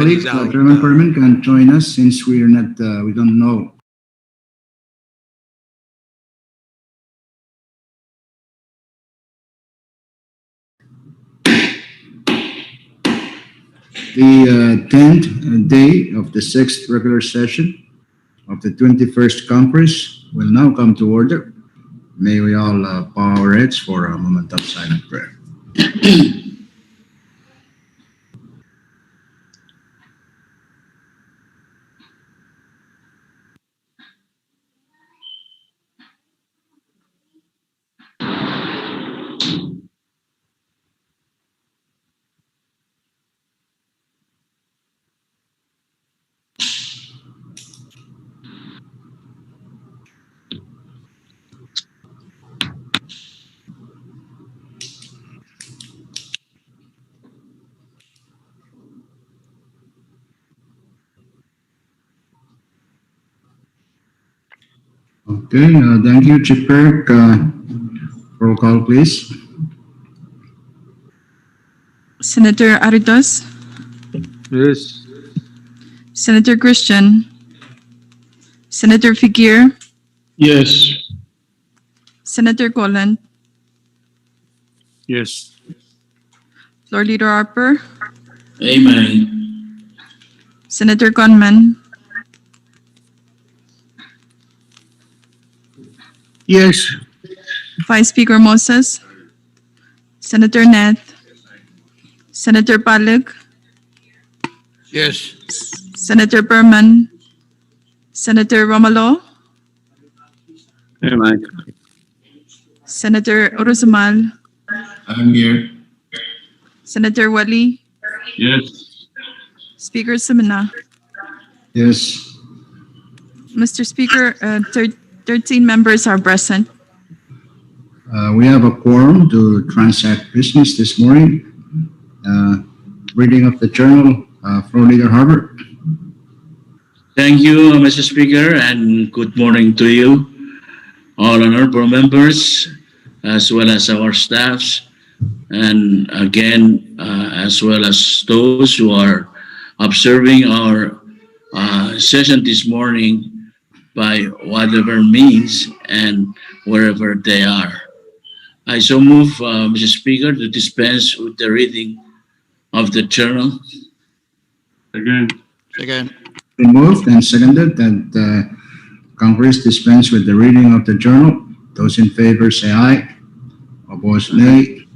Colleagues, out. German Parliament can join us since we are not, we don't know. The 10th day of the 6th regular session of the 21st Congress will now come to order. May we all bow our heads for a moment of silent prayer. Okay, thank you, Chief Clerk. Roll call, please. Senator Aritos, Yes. Senator Christian, Senator Figuer, Yes. Senator Golan, Yes. Floor Leader Harper, Amen. Senator Conman, Yes. Vice Speaker Moses, Senator Net, Senator Palig, Yes. Senator Berman, Senator Romalo, Amen. Senator Uruzumal, I'm here. Senator Wali, Yes. Speaker Semina. Yes. Mr. Speaker, 13 members are present. We have a quorum to transact business this morning. Reading of the journal, Floor Leader Harbert. Thank you, Mr. Speaker, and good morning to you, all honorable members, as well as our staffs, and again, as well as those who are observing our session this morning by whatever means and wherever they are. I so move, Mr. Speaker, to dispense with the reading of the journal. Again. Second. Been moved and seconded that Congress dispense with the reading of the journal. Those in favor say aye. Opposed, nay.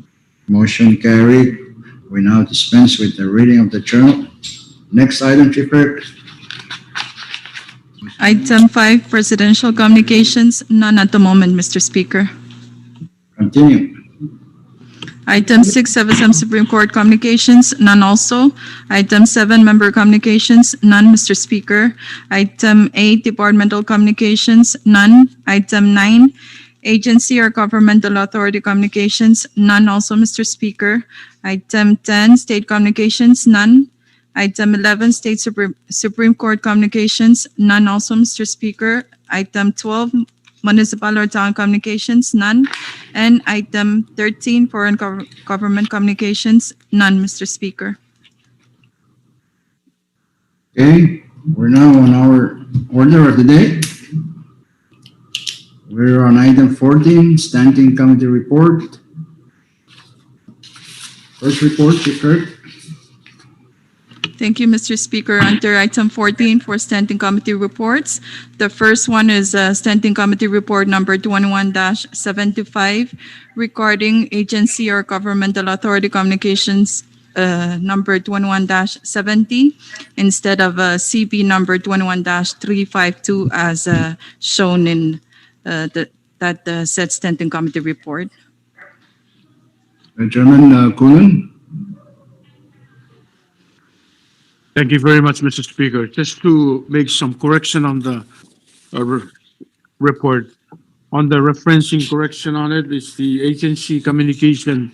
Motion carried. We now dispense with the reading of the journal. Next item, Chief Clerk. Item 5, Presidential Communications, none at the moment, Mr. Speaker. Continue. Item 6, FSM Supreme Court Communications, none also. Item 7, Member Communications, none, Mr. Speaker. Item 8, Departmental Communications, none. Item 9, Agency or Governmental Authority Communications, none also, Mr. Speaker. Item 10, State Communications, none. Item 11, State Supreme Court Communications, none also, Mr. Speaker. Item 12, Municipal or Town Communications, none. And item 13, Foreign Government Communications, none, Mr. Speaker. Okay, we're now on our order of the day. We're on item 14, Standing Committee Report. First report, Chief Clerk. Thank you, Mr. Speaker. Under item 14 for standing committee reports, the first one is standing committee report number 21-725 regarding agency or governmental authority communications number 21-70 instead of CB number 21-352 as shown in that said standing committee report. Chairman Cullen. Thank you very much, Mr. Speaker. Just to make some correction on the report, on the referencing correction on it, it's the agency communication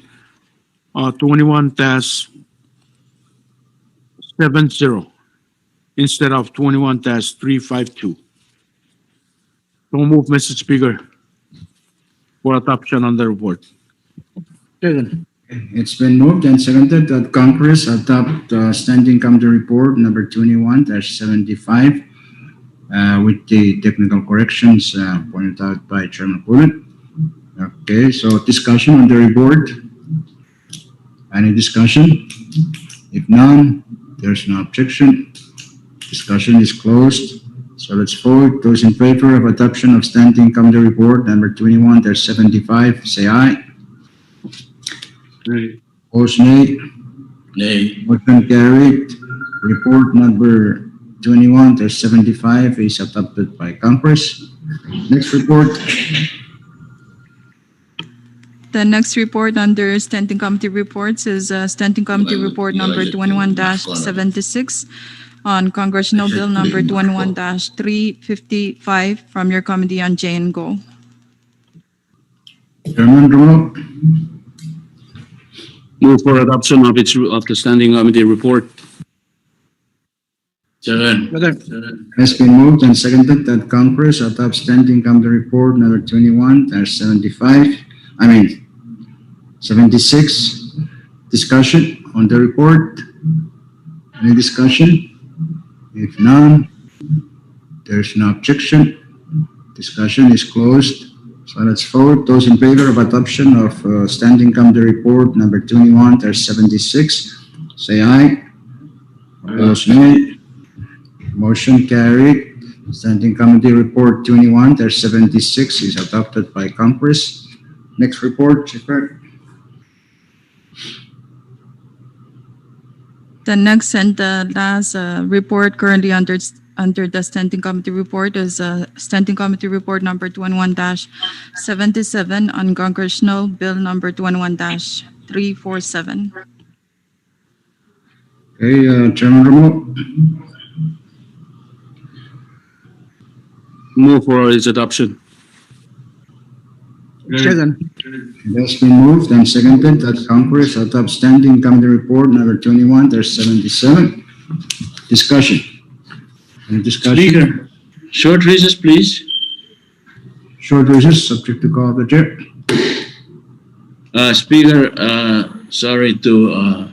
21-70 instead of 21-352. Don't move, Mr. Speaker, for adoption on the report. Okay, It's been moved and seconded that Congress adopt Standing Committee Report number 21-75 with the technical corrections pointed out by Chairman Pulit. Okay, so discussion on the report. Any discussion? If none, there's no objection. Discussion is closed. So let's vote. Those in favor of adoption of Standing Committee Report number 21-75, say aye. Opposed, nay. Nay. Motion carried. Report number 21-75 is adopted by Congress. Next report. The next report under Standing Committee Reports is Standing Committee Report number 21-76 on Congressional Bill number 21-355 from your Committee on J and Go. Chairman Romo, Move for adoption of the Standing Committee Report. Second. has been moved and seconded that Congress adopt Standing Committee Report number 21-75. 76. Discussion on the report. Any discussion? If none, there's no objection. Discussion is closed. So let's vote. Those in favor of adoption of Standing Committee Report number 21-76, say aye. Opposed, nay. Motion carried. Standing Committee Report 21-76 is adopted by Congress. Next report, Chief Clerk. The next and the last report currently under the Standing Committee Report is Standing Committee Report number 21-77 on Congressional Bill number 21-347. Okay, Chairman Romo, Move for its adoption. it has been moved and seconded that Congress adopt Standing Committee Report number 21-77. Discussion. Any discussion? Speaker, short recess, please. Short recess, subject to call of the chair. Speaker, sorry to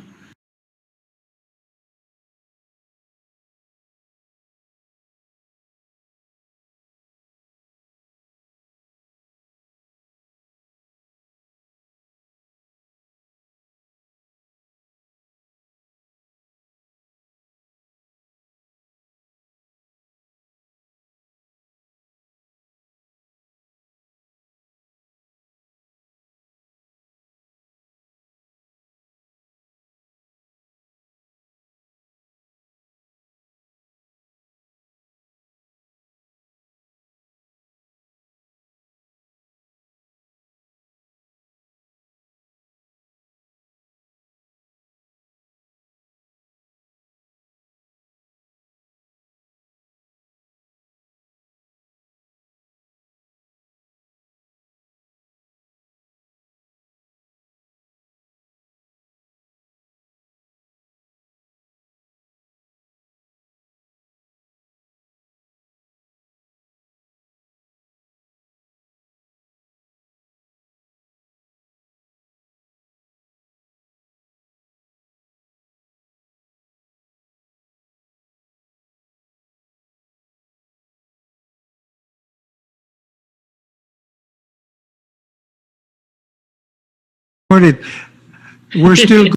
We're still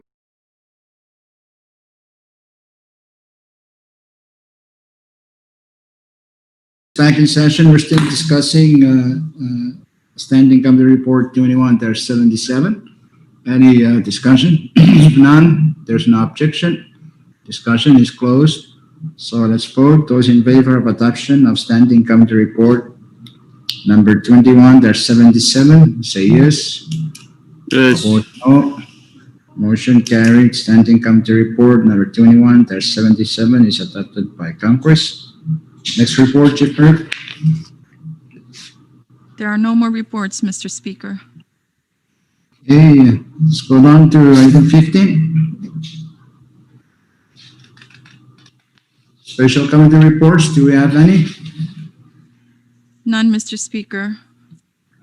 Back in session, we're still discussing Standing Committee Report 21-77. Any discussion? If none, there's no objection. Discussion is closed. So let's vote. Those in favor of adoption of Standing Committee Report number 21-77, say yes. yes. Opposed, no. Motion carried. Standing Committee Report number 21-77 is adopted by Congress. Next report, Chief Clerk. There are no more reports, Mr. Speaker. Okay, let's go down to item 15. Special committee reports, do we have any? None, Mr. Speaker.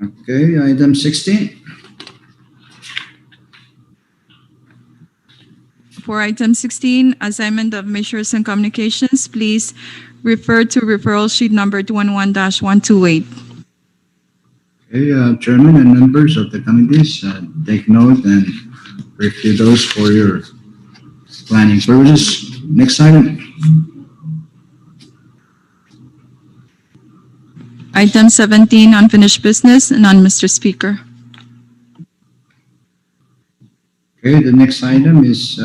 Okay, item 16. For item 16, assignment of measures and communications, please refer to referral sheet number 211-128. Okay, Chairman and members of the committees, take note and review those for your planning purposes. Next item. Item 17, unfinished business, none, Mr. Speaker. Okay, the next item is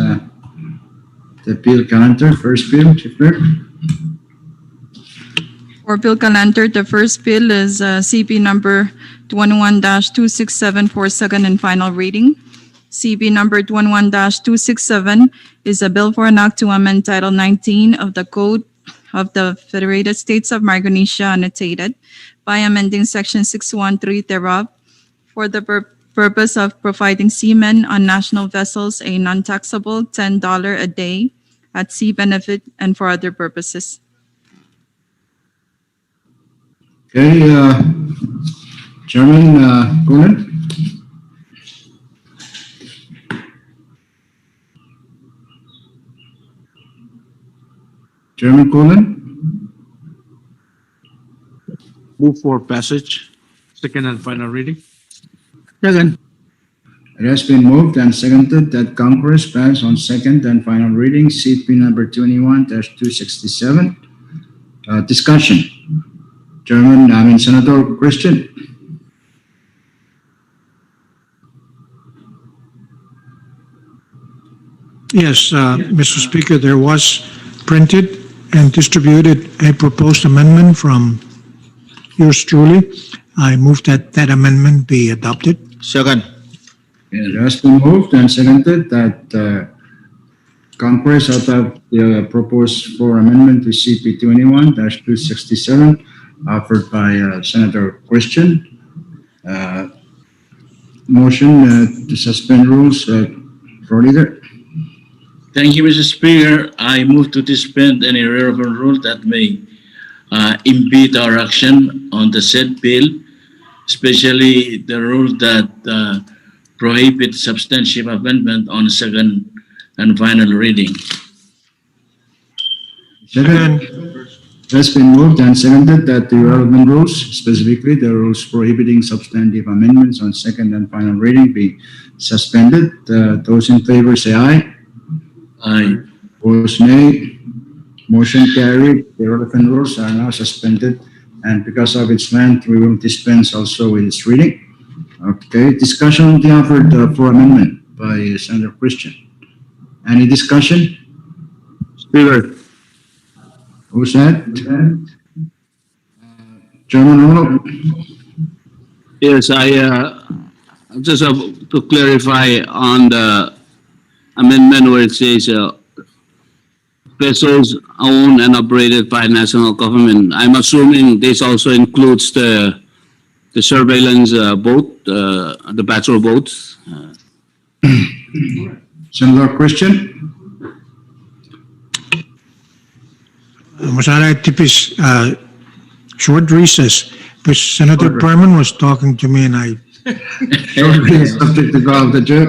the bill calendar, first bill, Chief Clerk. For bill calendar, the first bill is CB number 21-267 and final reading. CB number 21-267 is a bill for an act to amend Title 19 of the Code of the Federated States of Micronesia annotated by amending Section 613 thereof for the purpose of providing seamen on national vessels a non-taxable $10 a day at sea benefit and for other purposes. Okay, Chairman Gulen. Chairman Gulen. Move for passage, second and final reading. Second. It has been moved and seconded that Congress pass on second and final reading CP number 21-267. Discussion. Senator Christian. Yes, Mr. Speaker, there was printed and distributed a proposed amendment from yours truly. I move that that amendment be adopted. Second. It has been moved and seconded that Congress adopt the proposed floor amendment to CP 21-267 offered by Senator Christian. Motion to suspend rules, Floor Leader. Thank you, Mr. Speaker. I move to suspend any relevant rule that may impede our action on the said bill, especially the rule that prohibits substantive amendment on second and final reading. Second. It has been moved and seconded that the relevant rules, specifically the rules prohibiting substantive amendments on second and final reading, be suspended. Those in favor say aye. Aye. Opposed, nay. Motion carried. The relevant rules are now suspended, and because of its length, we will dispense also with its reading. Okay, discussion on the offered floor amendment by Senator Christian. Any discussion? Speaker. Who's that? Chairman Rono? Yes, I just to clarify on the amendment where it says vessels owned and operated by national government. I'm assuming this also includes the surveillance boat, the patrol boats. Senator Christian? Masara tipis short recess, because Senator Perman was talking to me and I Subject to call of the chair.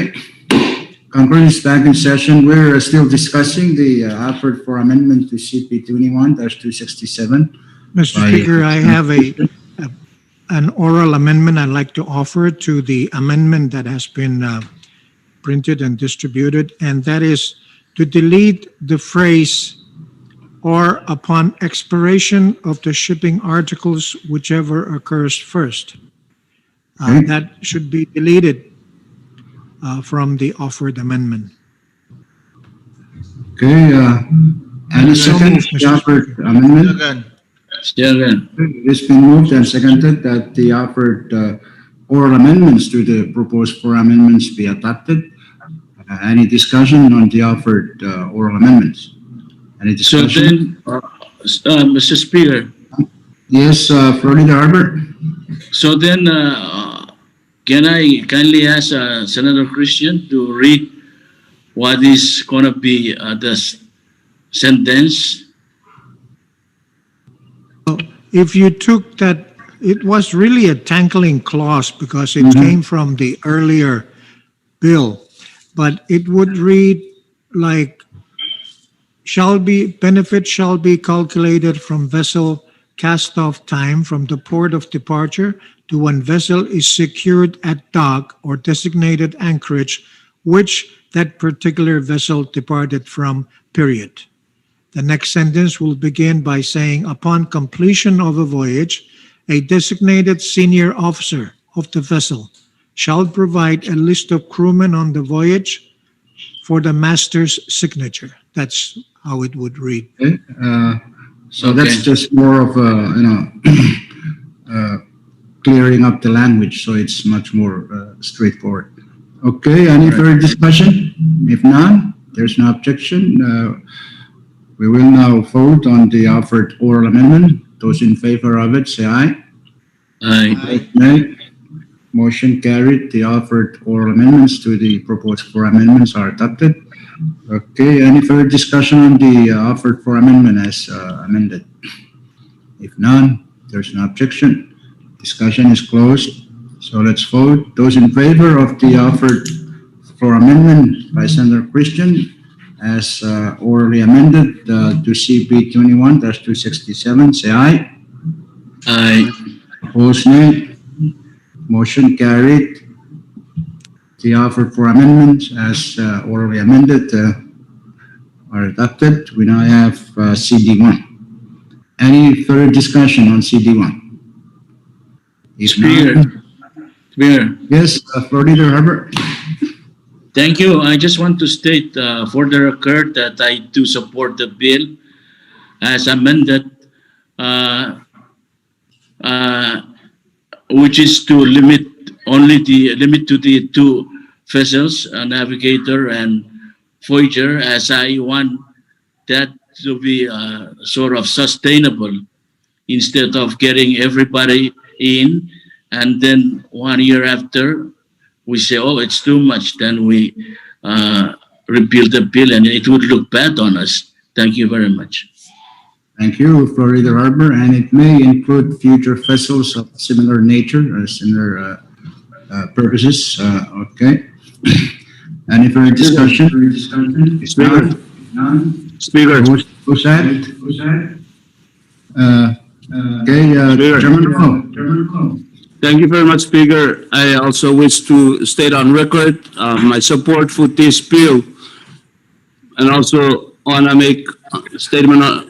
Okay. Congress is back in session. We're still discussing the effort for amendment to CP 21-267. Mr. Aye. Speaker, I have an oral amendment I'd like to offer to the amendment that has been printed and distributed, and that is to delete the phrase "or upon expiration of the shipping articles, whichever occurs first." Okay. That should be deleted from the offered amendment. Okay, any So second moved, to the Mr. offered Speaker. amendment? Second. It's been moved and seconded that the offered oral amendments to the proposed four amendments be adopted. Any discussion on the offered oral amendments? Any So discussion? then, Mr. Speaker, Yes, Florida Harbor. so then, can I kindly ask Senator Christian to read what is going to be the sentence? If you took that, it was really a tackling clause because it came from the earlier bill, but it would read like, benefit shall be calculated from vessel cast-off time from the port of departure to when vessel is secured at dock or designated anchorage, which that particular vessel departed from, period. The next sentence will begin by saying, upon completion of a voyage, a designated senior officer of the vessel shall provide a list of crewmen on the voyage for the master's signature. That's how it would read. Okay, so Okay. that's just more of a, clearing up the language, so it's much more straightforward. Okay, any further discussion? If none, there's no objection. We will now vote on the offered oral amendment. Those in favor of it, say aye. Aye. Nay. Motion carried. The offered oral amendments to the proposed four amendments are adopted. Okay, any further discussion on the offered four amendment as amended? If none, there's no objection. Discussion is closed. So let's vote. Those in favor of the offered four amendment by Senator Christian as orally amended to CP 21-267, say aye. Aye. Opposed, nay. Motion carried. The offered four amendments as orally amended are adopted. We now have CD1. Any further discussion on CD1? If Speaker. not, Speaker. yes, Florida Harbor. Thank you. I just want to state for the record that I do support the bill as amended, which is to limit to the two vessels, a navigator and voyager, as I want that to be sort of sustainable instead of getting everybody in and then 1 year after we say, oh, it's too much, then we repeal the bill and it would look bad on us. Thank you very much. Thank you, Florida Harbor, and it may include future vessels of similar nature or similar purposes. Okay. Any further discussion? If none, Speaker, who's that? Okay, Chairman Rowe. thank you very much, Speaker. I also wish to state on record my support for this bill, and also want to make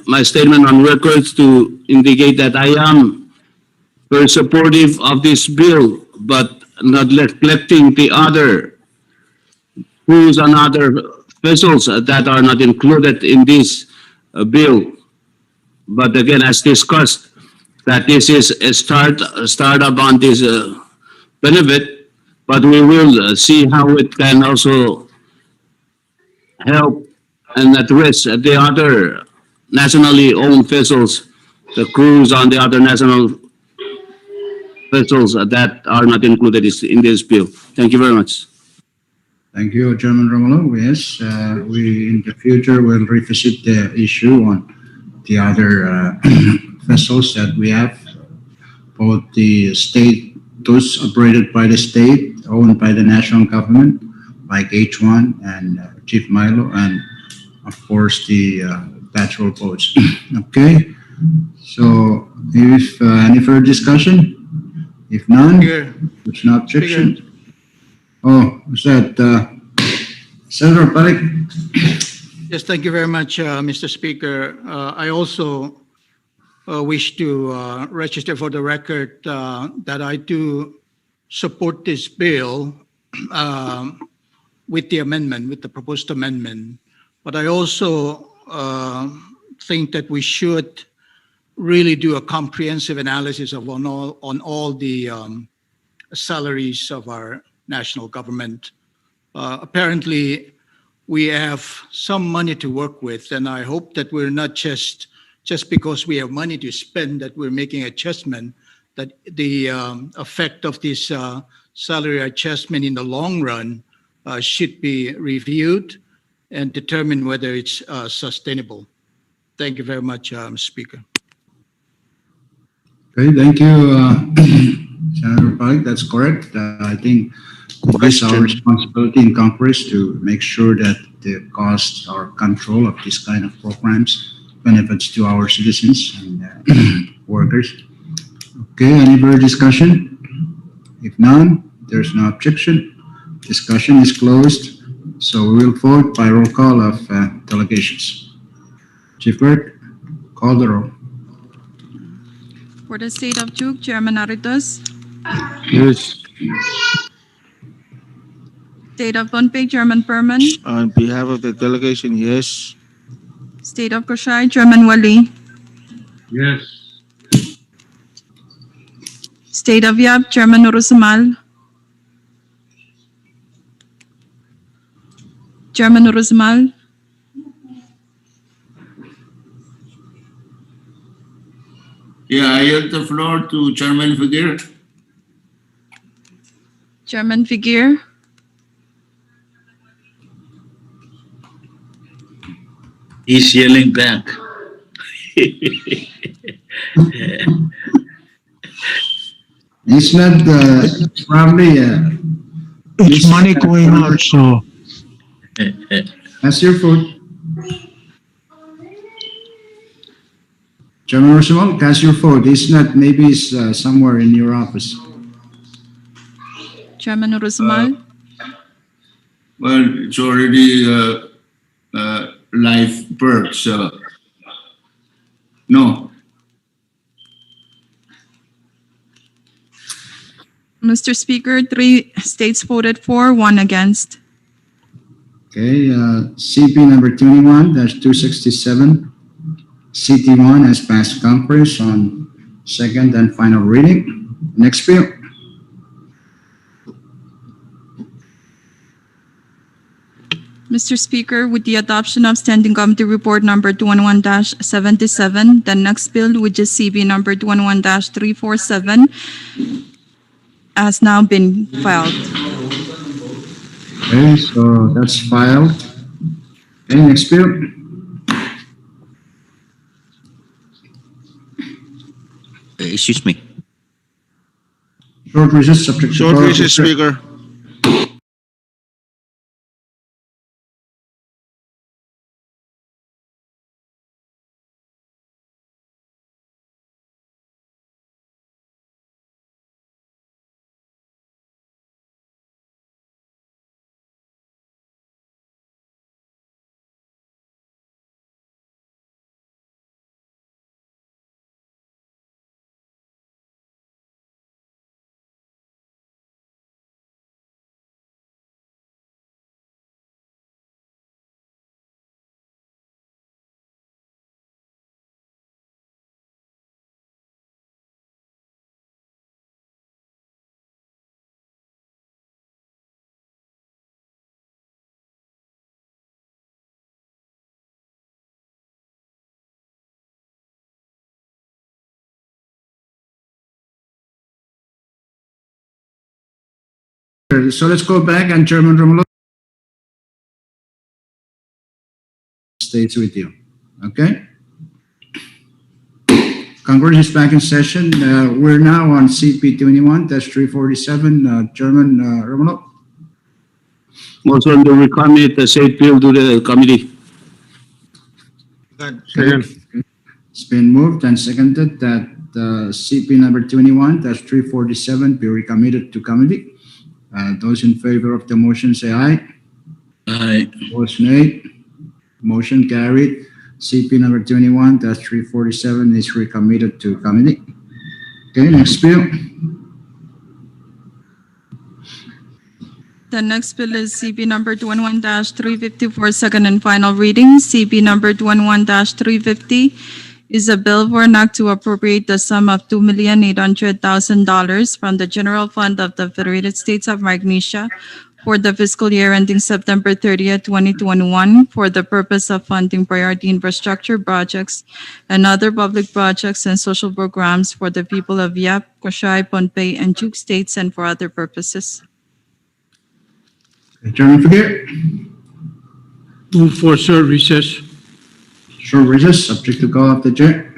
my statement on record to indicate that I am very supportive of this bill, but not neglecting the other crews and other vessels that are not included in this bill. But again, as discussed, that this is a startup on this benefit, but we will see how it can also help and address the other nationally owned vessels, the crews on the other national vessels that are not included in this bill. Thank you very much. Thank you, Chairman Romulo. Yes, we in the future will revisit the issue on the other vessels that we have, both the state, those operated by the state, owned by the national government, like H1 and Chief Milo, and of course the natural votes. Okay, so if any further discussion? If none, Speaker, there's no objection. Oh, is that Senator Parik? yes, thank you very much, Mr. Speaker. I also wish to register for the record that I do support this bill with the amendment, with the proposed amendment. But I also think that we should really do a comprehensive analysis of on all the salaries of our national government. Apparently, we have some money to work with, and I hope that we're not just because we have money to spend that we're making adjustment, that the effect of this salary adjustment in the long run should be reviewed and determine whether it's sustainable. Thank you very much, Speaker. Okay, thank you, Senator Parik. That's correct. I think it is our responsibility in Congress to make sure that the costs are control of this kind of programs benefits to our citizens and workers. Okay, any further discussion? If none, there's no objection. Discussion is closed. So we will vote by roll call of delegations. Chief Clerk, call the roll. For the State of Duke, Chairman Aritos. Yes. State of Pohnpei, Chairman Perman. On behalf of the delegation, yes. State of Koshai, Chairman Wali. Yes. State of Yap, Chairman Urusamal. Chairman Urusamal. Yeah, I yield the floor to Chairman Figueroa. Chairman Figueroa. He's yelling back. It's not probably It's money going out, so that's your food. Chairman Rosimon, cast your vote. It's not, maybe it's somewhere in your office. Chairman Urusamal. Well, it's already live bird, so no. Mr. Speaker, 3 states voted for, 1 against. Okay, CP number 21-267, CT1 has passed Congress on second and final reading. Next bill. Mr. Speaker, with the adoption of Standing Committee Report number 211-77, the next bill, which is CB number 211-347, has now been filed. Okay, so that's filed. Okay, next bill. Excuse me. Short recess, subject to Short call of recess, the- Speaker. So let's go back and Chairman Romulo stays with you. Okay? Congress is back in session. We're now on CP 21-347. Chairman Romulo. Motion to recommit the said bill to the committee. Second. It's been moved and seconded that CP number 21-347 be recommitted to committee. Those in favor of the motion say aye. Aye. Opposed, nay. Motion carried. CP number 21-347 is recommitted to committee. Okay, next bill. The next bill is CB number 21-354, second and final reading. CB number 21-350 is a bill for an act to appropriate the sum of $2,800,000 from the general fund of the Federated States of Micronesia for the fiscal year ending September 30th, 2021, for the purpose of funding priority infrastructure projects and other public projects and social programs for the people of Yap, Koshai, Pohnpei, and Duke states and for other purposes. Chairman Figueroa. Move for short recess. Short recess, subject to call of the chair.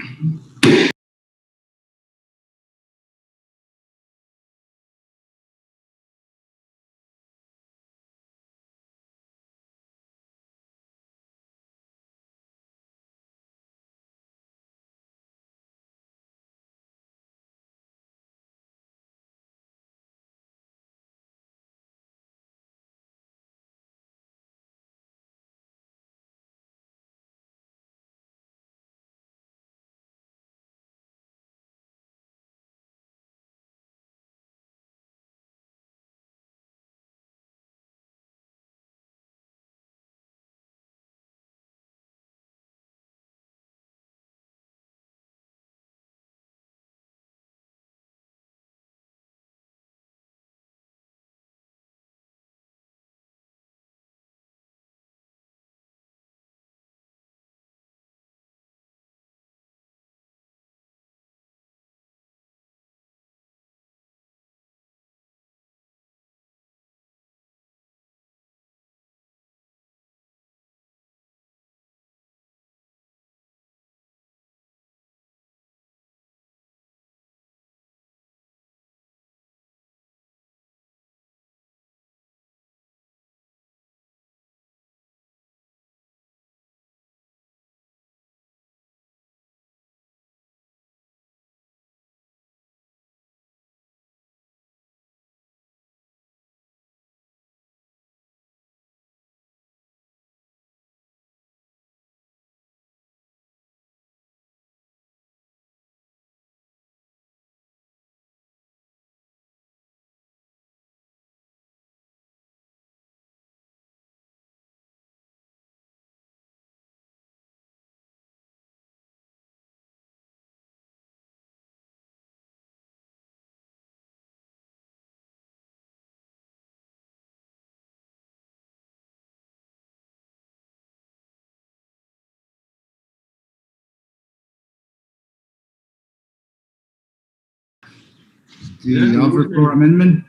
The offer for amendment.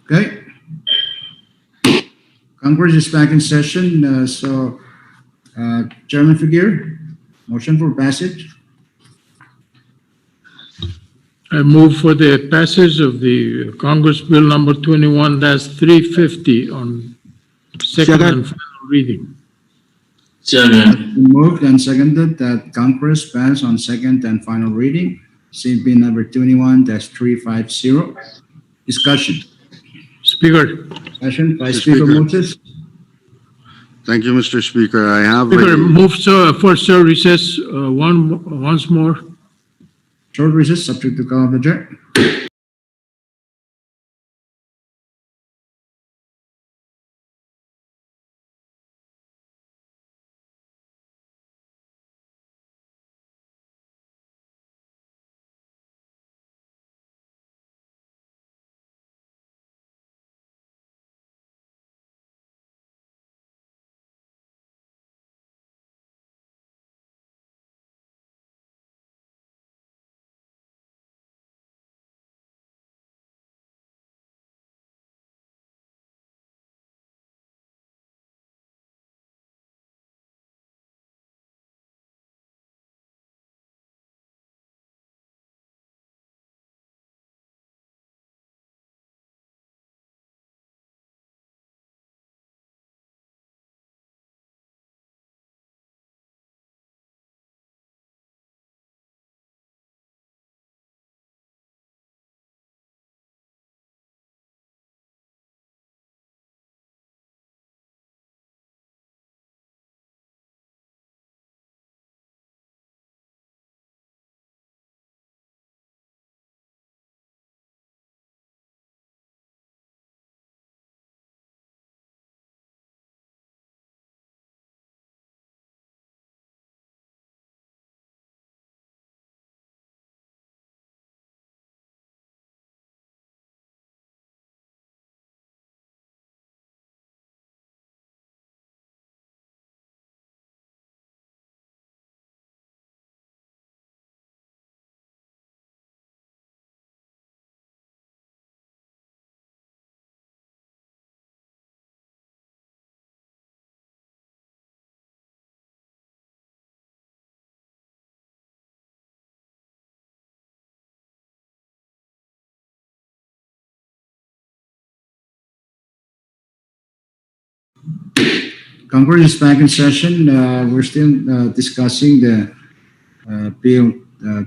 Okay. Congress is back in session, Chairman Figueroa, motion for passage. I move for the passage of the Congress Bill number 21-350 on second and final reading. Second. Moved and seconded that Congress pass on second and final reading, CB number 21-350. Discussion. Speaker, Discussion by Mr. Speaker Speaker. Moses. Thank you, Mr. Speaker. I have Speaker, a, move for short recess once more. Short recess, subject to call of the chair. Congress is back in session. We're still discussing the Bill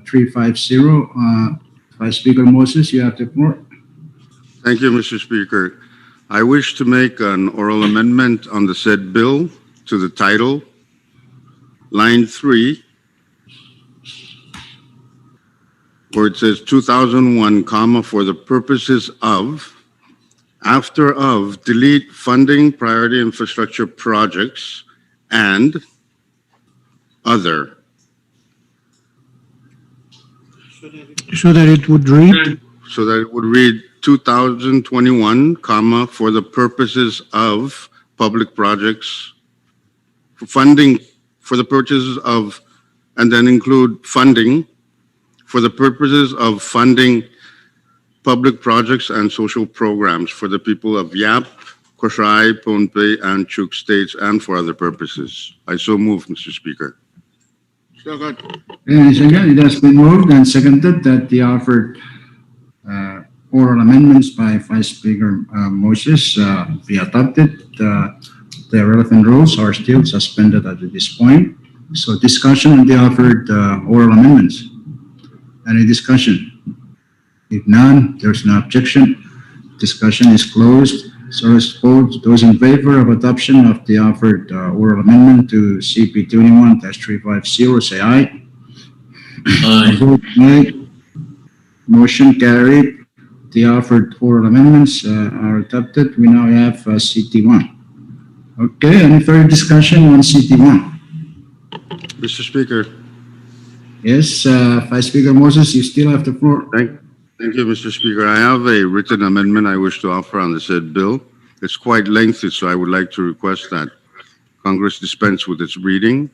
350. Vice Speaker Moses, you have the floor. Thank you, Mr. Speaker. I wish to make an oral amendment on the said bill to the title, line 3, where it says 2001, comma, for the purposes of, after of, delete funding priority infrastructure projects and other. So that it would read, So that it would read 2021, comma, for the purposes of public projects, funding for the purchases of, and then include funding for the purposes of funding public projects and social programs for the people of Yap, Koshai, Pohnpei, and Chuk states, and for other purposes. I so move, Mr. Speaker. And second, it has been moved and seconded that the offered oral amendments by Vice Speaker Moses be adopted. The relevant rules are still suspended at this point. So discussion on the offered oral amendments. Any discussion? If none, there's no objection. Discussion is closed. So let's vote. Those in favor of adoption of the offered oral amendment to CP 21-350, say aye. Aye. Vote nay. Motion carried. The offered oral amendments are adopted. We now have CT1. Okay, any further discussion on CT1? Mr. Speaker, Yes, Vice Speaker Moses, you still have the floor. thank you, Mr. Speaker. I have a written amendment I wish to offer on the said bill. It's quite lengthy, so I would like to request that Congress dispense with its reading.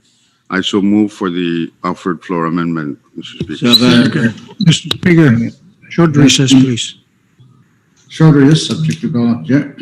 I so move for the offered floor amendment, Mr. Speaker. Mr. Speaker, short recess, please. Shorter is subject to call up. Yeah.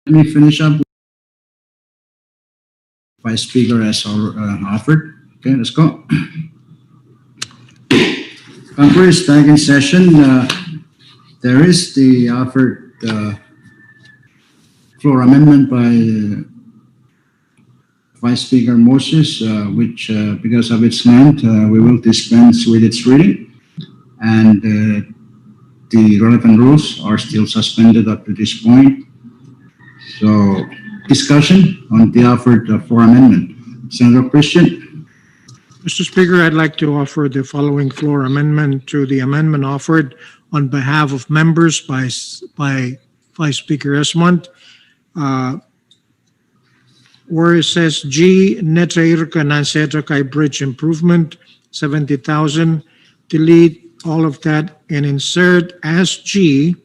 Let me finish up. Vice Speaker has offered. Okay, let's go. Congress back in session. There is the offered floor amendment by Vice Speaker Moses, which, because of its length, we will dispense with its reading. And the relevant rules are still suspended up to this point. So, discussion on the offered floor amendment. Senator Christian, Mr. Speaker, I'd like to offer the following floor amendment to the amendment offered on behalf of members by Vice Speaker Esmond. Where it says G, Netrairka Nansetrakai Bridge Improvement, 70,000, delete all of that and insert as G,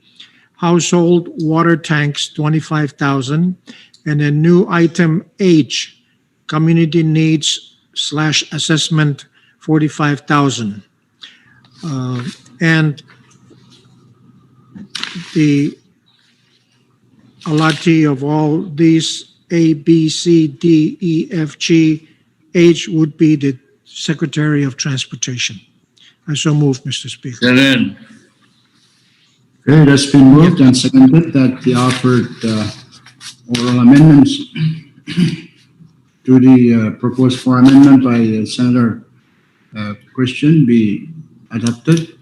Household Water Tanks, 25,000, and then new item H, Community Needs / Assessment, 45,000. And the allotee of all these A, B, C, D, E, F, G, H would be the Secretary of Transportation. I so move, Mr. Speaker. Second. okay, it has been moved and seconded that the offered oral amendments to the proposed floor amendment by Senator Christian be adopted.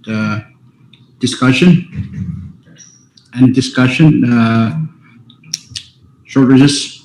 Discussion? Any discussion? Short recess.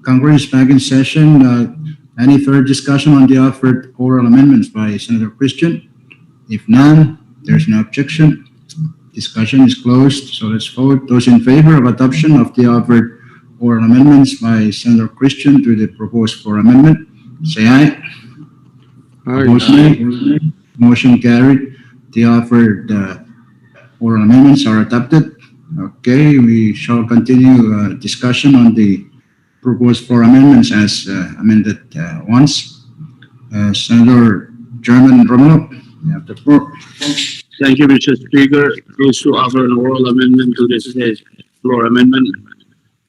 Congress is back in session. Any further discussion on the offered oral amendments by Senator Christian? If none, there's no objection. Discussion is closed, so let's vote. Those in favor of adoption of the offered oral amendments by Senator Christian to the proposed floor amendment, say aye. Opposed, nay. Motion carried. The offered oral amendments are adopted. Okay, we shall continue discussion on the proposed floor amendments as amended once. Senator German Romero, you have the floor. Thank you, Mr. Speaker. Those to offer an oral amendment to this floor amendment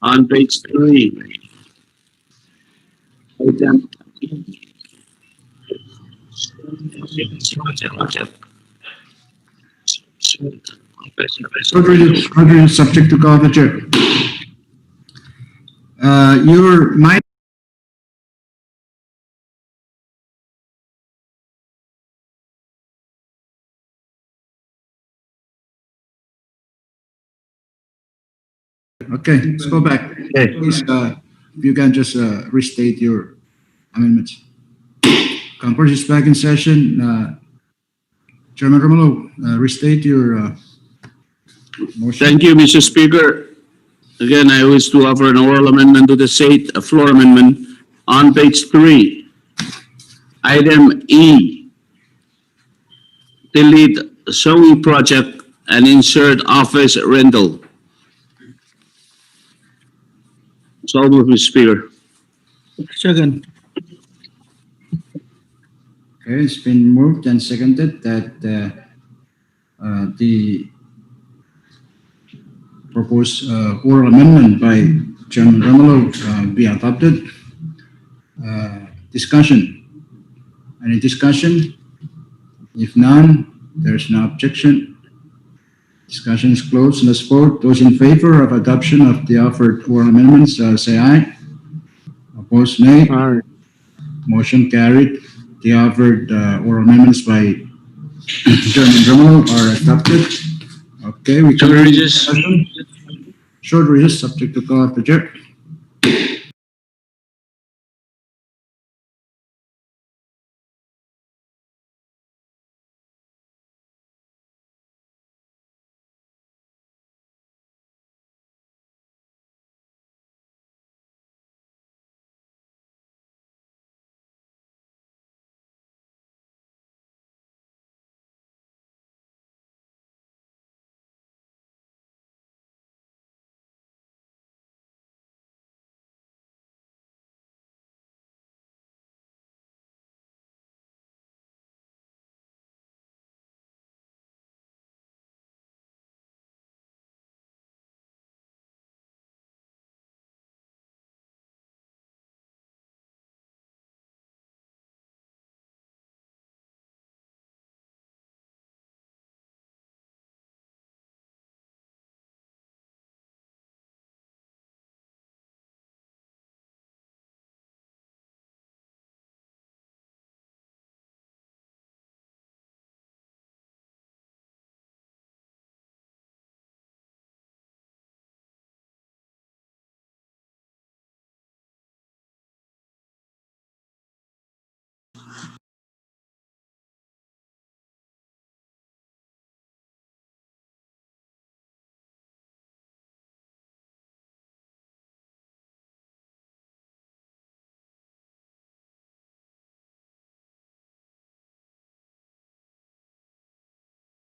on page 3. Item Short recess, subject to call of the chair. Your mic. Okay, let's go back. Please, if you can just restate your amendments. Congress is back in session. Chairman Romulo, restate your motion. Thank you, Mr. Speaker. Again, I wish to offer an oral amendment to the said floor amendment on page 3. Item E, delete zoning project and insert office rental. So move, Mr. Speaker. Second. Okay, it's been moved and seconded that the proposed oral amendment by Chairman Romulo be adopted. Discussion. Any discussion? If none, there's no objection. Discussion is closed. Let's vote. Those in favor of adoption of the offered oral amendments, say aye. Opposed, nay. Aye. Motion carried. The offered oral amendments by Chairman Romulo are adopted. Okay, we Short can. recess. Short recess, subject to call of the chair.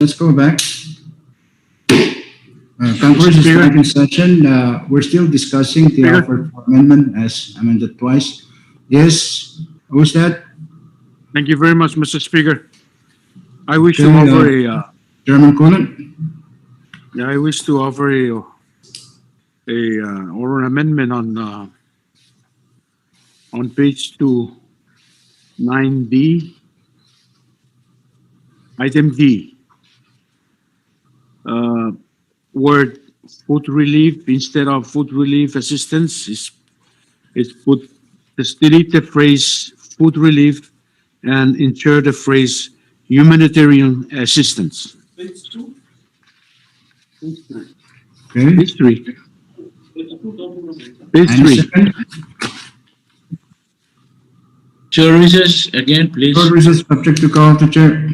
Let's go back. Congress is back in session. We're still discussing the offer for amendment as amended twice. Yes, who's that? Thank you very much, Mr. Speaker. I wish to Okay, offer Chairman Cullen? I wish to offer a oral amendment on page 2, 9D, item D. Word food relief instead of food relief assistance is put, just delete the phrase food relief and insert the phrase humanitarian assistance. Okay. Page 3. Page Any 3. second? Services, again, please. Short recess subject to call to chair.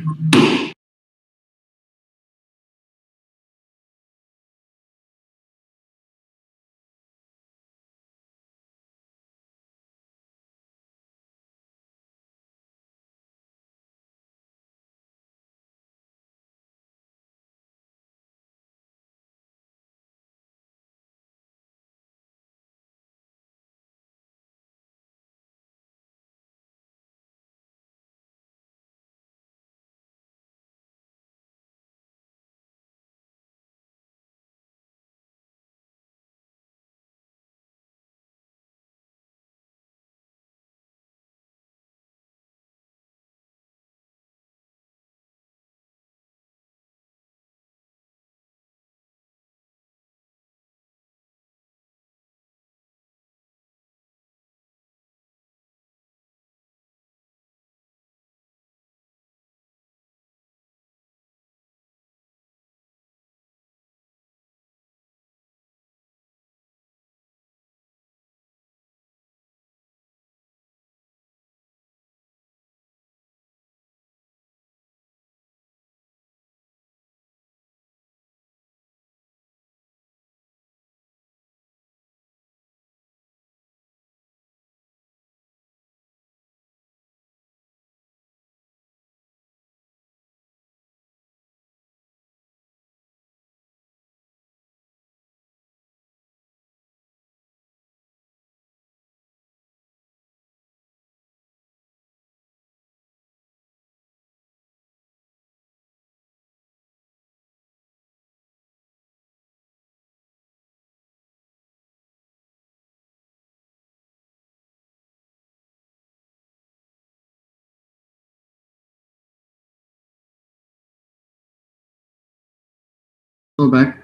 Go back.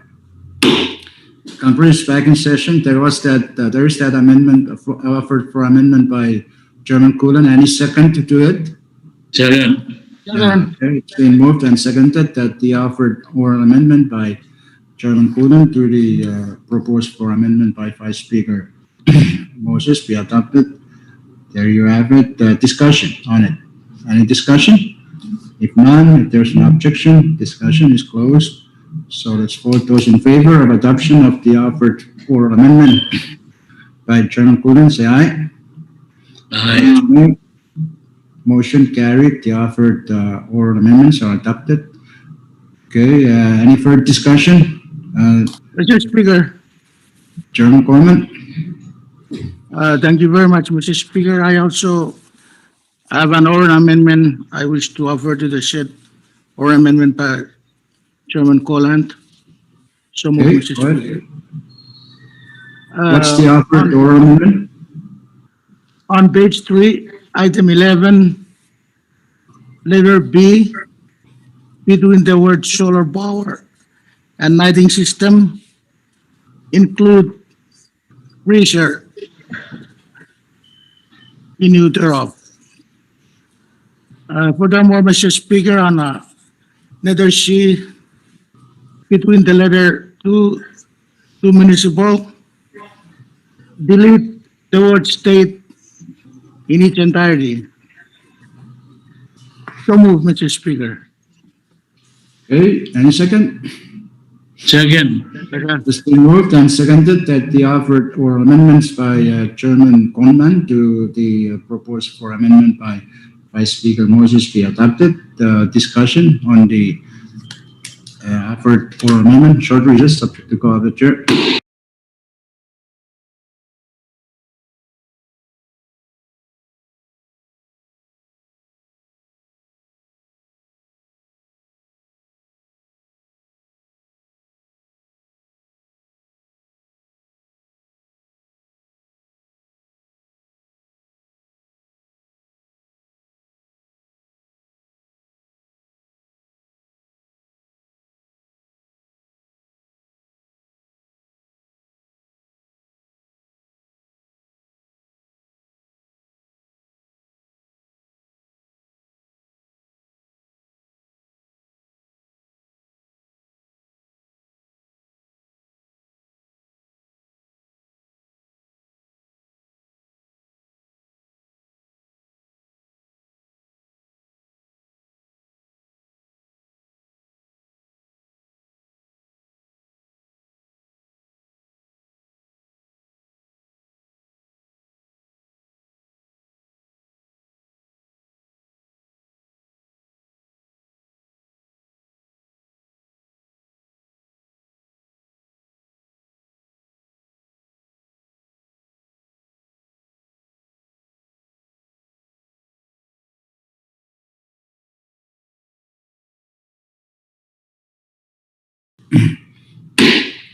Conference back in session. There is that amendment offered for amendment by Chairman Cullen. Any second to do it? Second. Okay, it's been moved and seconded that the offered oral amendment by Chairman Cullen to the proposed for amendment by Vice Speaker Moses be adopted. There you have it. Discussion on it. Any discussion? If none, if there's an objection, discussion is closed. So let's vote. Those in favor of adoption of the offered oral amendment by Chairman Cullen, say aye. Aye. Motion carried. The offered oral amendments are adopted. Okay, any further discussion? Mr. Speaker, Chairman Coleman? thank you very much, Mr. Speaker. I also have an oral amendment I wish to offer to the said oral amendment by Chairman Colland. So move, Okay, Mr. go ahead. Speaker. What's the offered oral amendment? On page 3, item 11, letter B, between the word solar power and lighting system, include freezer in utero. Furthermore, Mr. Speaker, on letter C, between the letter to municipal, delete the word state in its entirety. So move, Mr. Speaker. Okay, any second? Second. It's been moved and seconded that the offered oral amendments by Chairman Conman to the proposed for amendment by Vice Speaker Moses be adopted. Discussion on the offered oral amendment, short recess, subject to call of the chair.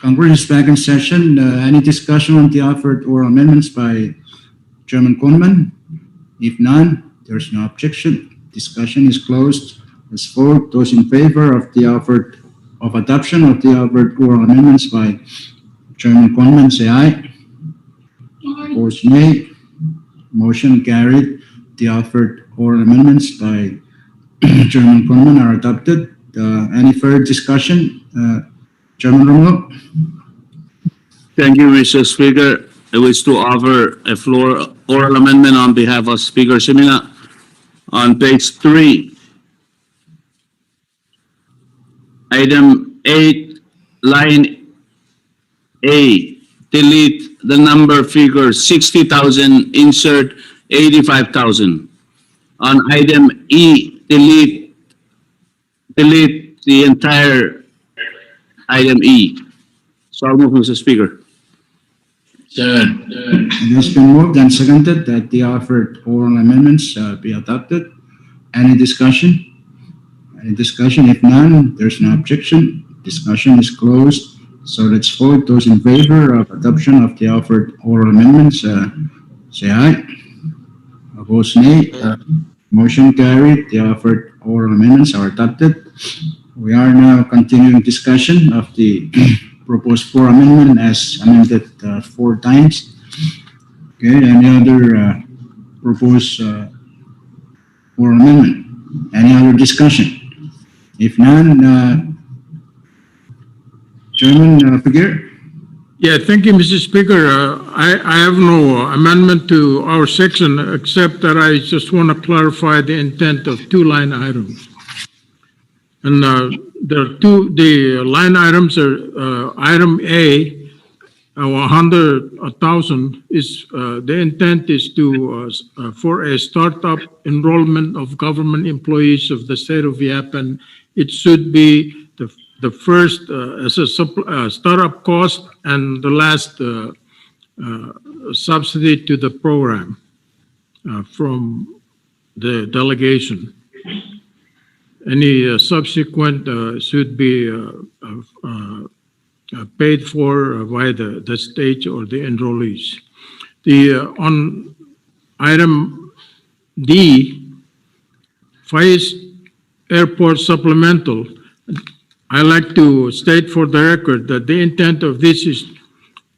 Congress is back in session. Any discussion on the offered oral amendments by Chairman Conman? If none, there's no objection. Discussion is closed. Let's vote. Those in favor of adoption of the offered oral amendments by Chairman Conman, say aye. Opposed, nay. Motion carried. The offered oral amendments by Chairman Conman are adopted. Any further discussion? Chairman Romulo? Thank you, Mr. Speaker. I wish to offer a floor oral amendment on behalf of Speaker Simina. On page 3, item 8, line A, delete the number figure 60,000, insert 85,000. On item E, delete the entire item E. So I'll move, Mr. Speaker. Second. It has been moved and seconded that the offered oral amendments be adopted. Any discussion? Any discussion? If none, there's no objection. Discussion is closed. So let's vote. Those in favor of adoption of the offered oral amendments, say aye. Opposed, nay. Motion carried. The offered oral amendments are adopted. We are now continuing discussion of the proposed floor amendment as amended 4 times. Okay, any other proposed oral amendment? Any other discussion? If none, Chairman Figueroa? Yeah, thank you, Mr. Speaker. I have no amendment to our section, except that I just want to clarify the intent of 2 line items. And the line items are, item A, 100,000 is, the intent is to, for a startup enrollment of government employees of the state of Yapan. It should be the first as a startup cost and the last subsidy to the program from the delegation. Any subsequent should be paid for by the state or the enrollees. On item D, Faiz Airport Supplemental, I like to state for the record that the intent of this is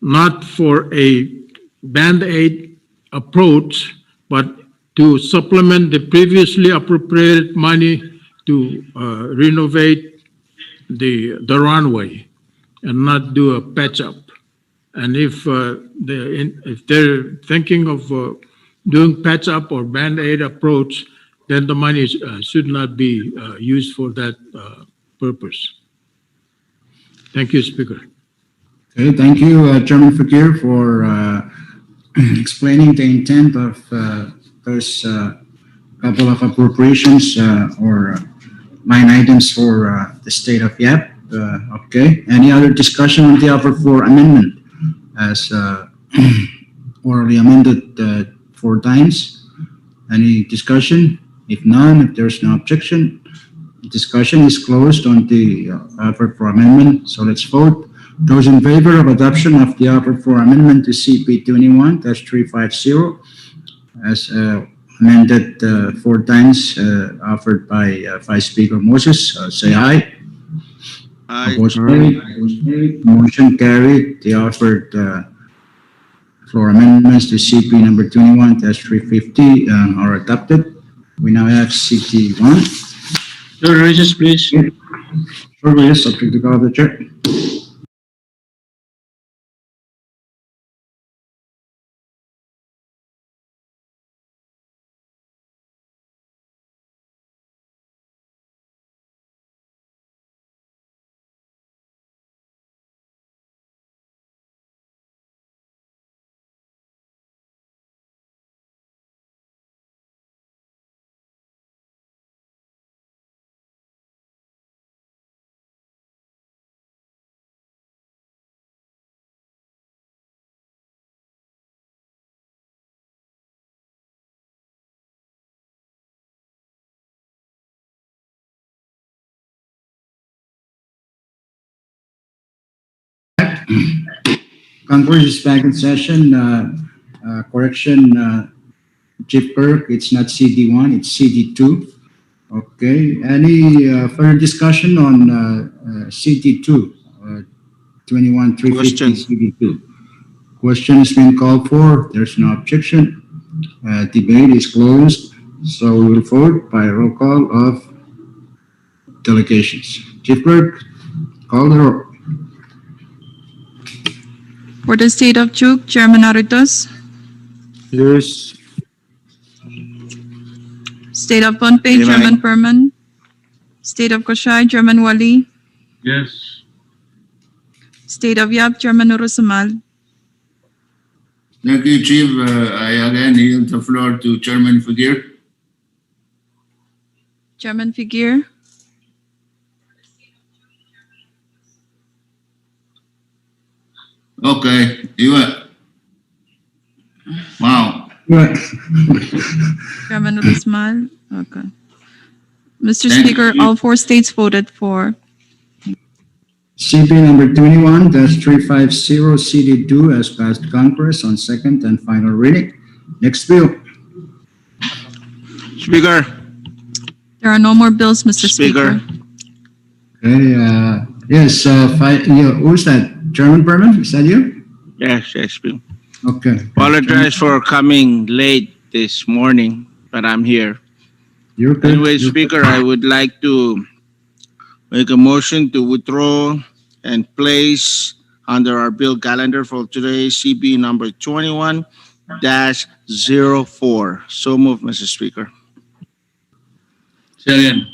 not for a Band-Aid approach, but to supplement the previously appropriated money to renovate the runway and not do a patch up. And if they're thinking of doing patch up or Band-Aid approach, then the money should not be used for that purpose. Thank you, Speaker. Okay, thank you, Chairman Fakir, for explaining the intent of those couple of appropriations or line items for the state of Yap. Okay. Any other discussion on the offer for amendment as orally amended 4 times? Any discussion? If none, if there's no objection, discussion is closed on the offer for amendment. So let's vote. Those in favor of adoption of the offer for amendment to CP 21-350 as amended 4 times offered by Vice Speaker Moses, say aye. Aye. Opposed, nay. Opposed, nay. Motion carried. The offered floor amendments to CP number 21-350 are adopted. We now have CP 1. Your recess, please. Short recess, subject to call of the chair. Congress is back in session. Correction, Chief Clerk, it's not CD1, it's CD2. Okay, any further discussion on CD2, 21-350 Question. CD2? Question has been called for. There's no objection. Debate is closed. So we will vote by roll call of delegations. Chief Clerk, call the roll. For the State of Chuk, Chairman Aritos. Yes. State of Pohnpei, Aye. Chairman Perman. State of Koshai, Chairman Wali. Yes. State of Yap, Chairman Urusamal. Thank you, Chief. I again yield the floor to Chairman Fugir. Chairman Figure. Okay, you Wow. Right. Chairman Urusamal. Okay. Mr. Thank Speaker, you. all 4 states voted for. CP number 21-350 CD2 has passed Congress on second and final reading. Next bill. Speaker, There are no more bills, Mr. Speaker. Speaker. Okay, yes, who's that? German Berman, is that you? Yes, Speaker. Okay. Apologize for coming late this morning, but I'm here. You're good. Anyway, You're good. Speaker, I would like to make a motion to withdraw and place under our bill calendar for today, CB number 21-04. So move, Mr. Speaker. Second.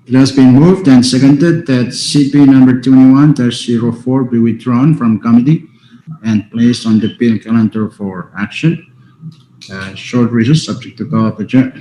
It has been moved and seconded that CP number 21-04 be withdrawn from committee and placed on the bill calendar for action. Short recess, subject to call of the chair.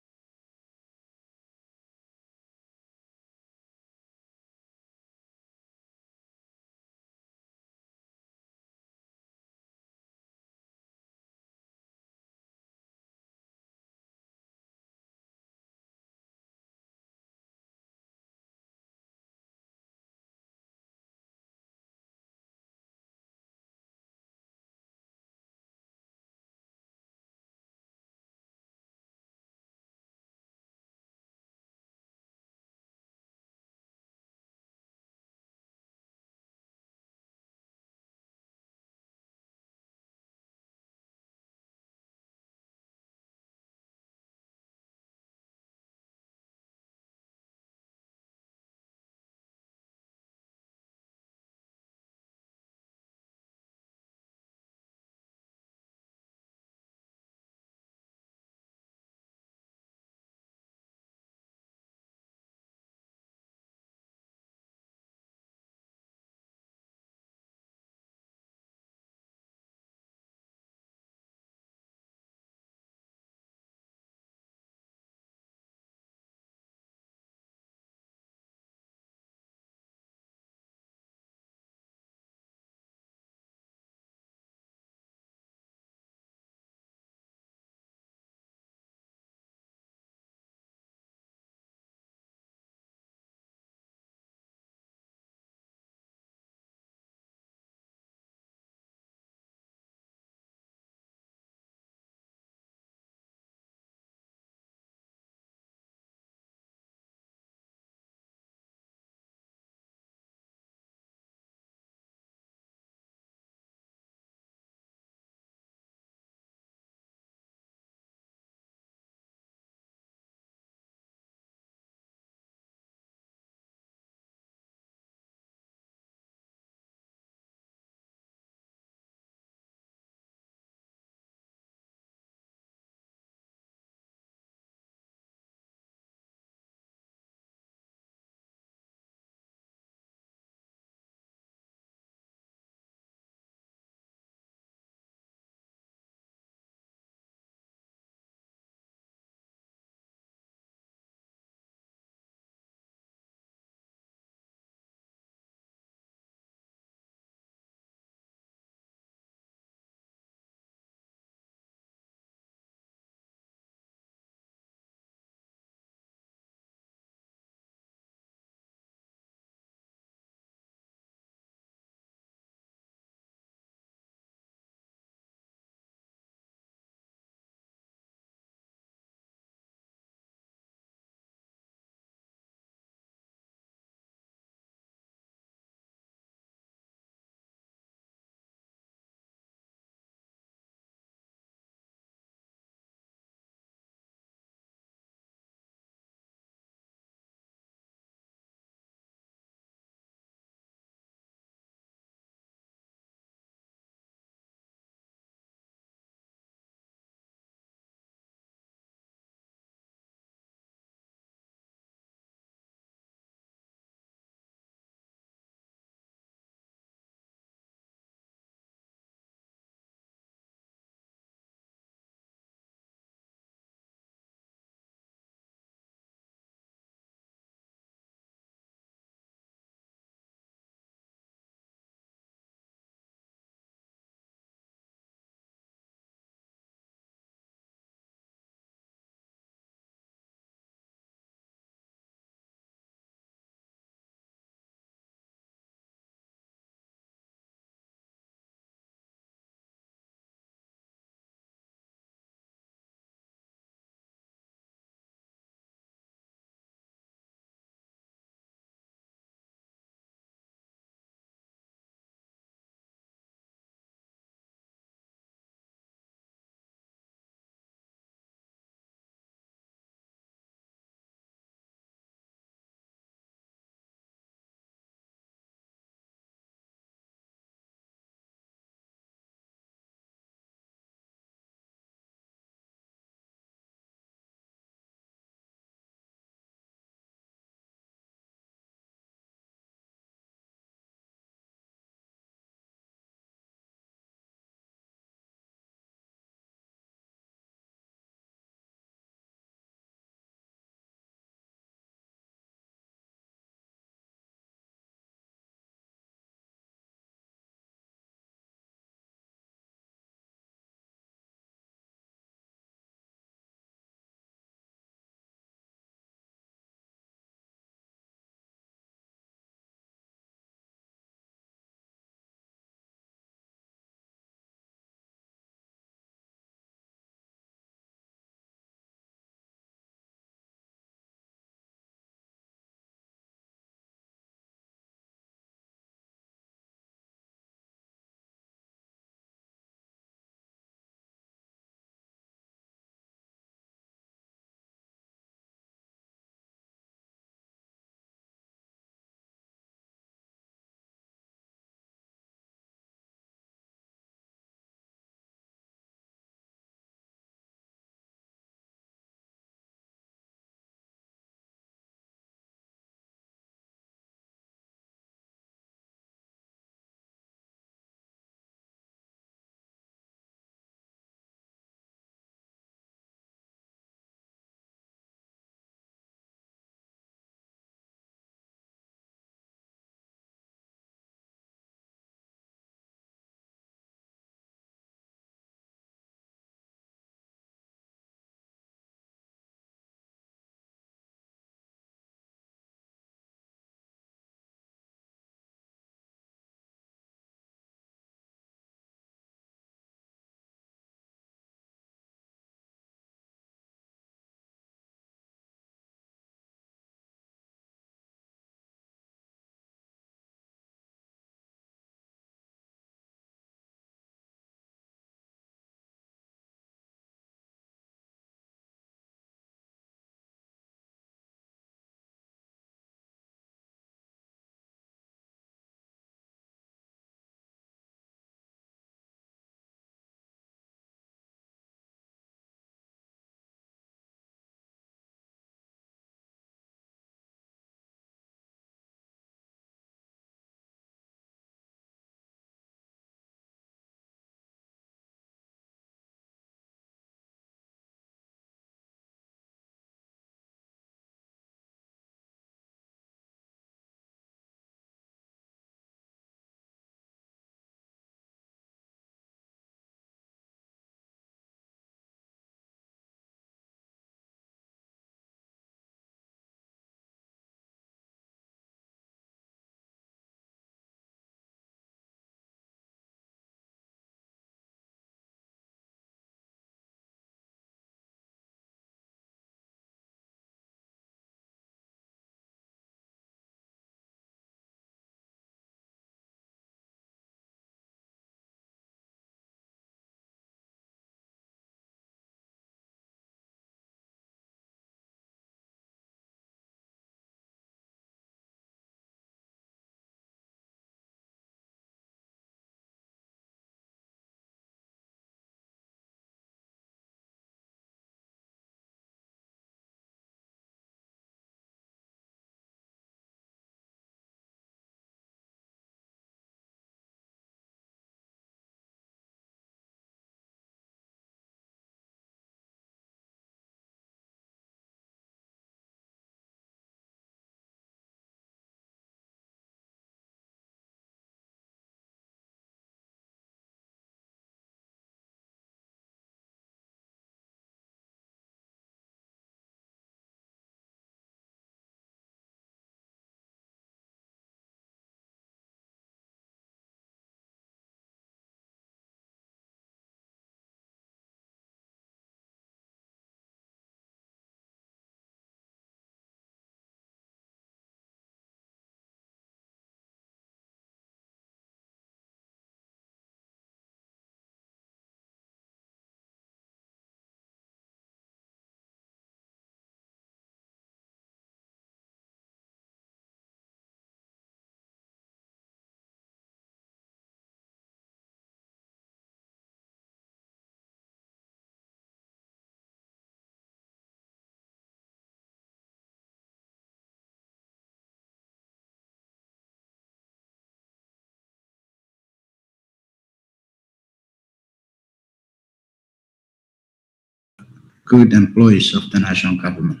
good employees of the national government.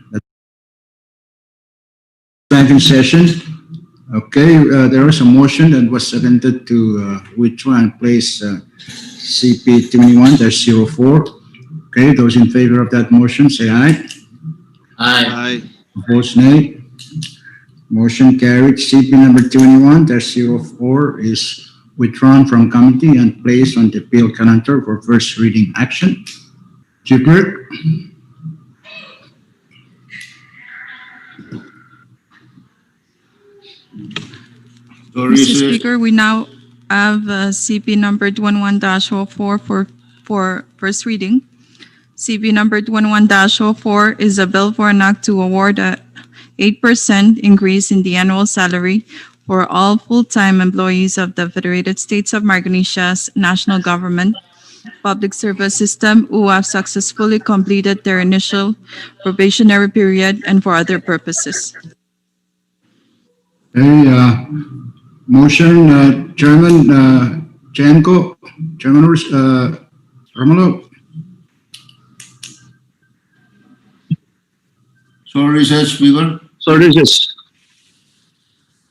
Planning session. Okay, there was a motion that was seconded to withdraw and place CP 21-04. Okay, those in favor of that motion, say aye. Aye. Opposed, nay. Motion carried. CP number 21-04 is withdrawn from committee and placed on the bill calendar for first reading action. Chief Clerk. So Mr. recess. Speaker, we now have CP number 21-04 for first reading. CP number 21-04 is a bill for an act to award a 8% increase in the annual salary for all full-time employees of the Federated States of Micronesia's national government public service system who have successfully completed their initial probationary period and for other purposes. Okay, motion, Chairman Janko, Chairman Romulo. So recess, Speaker. So recess.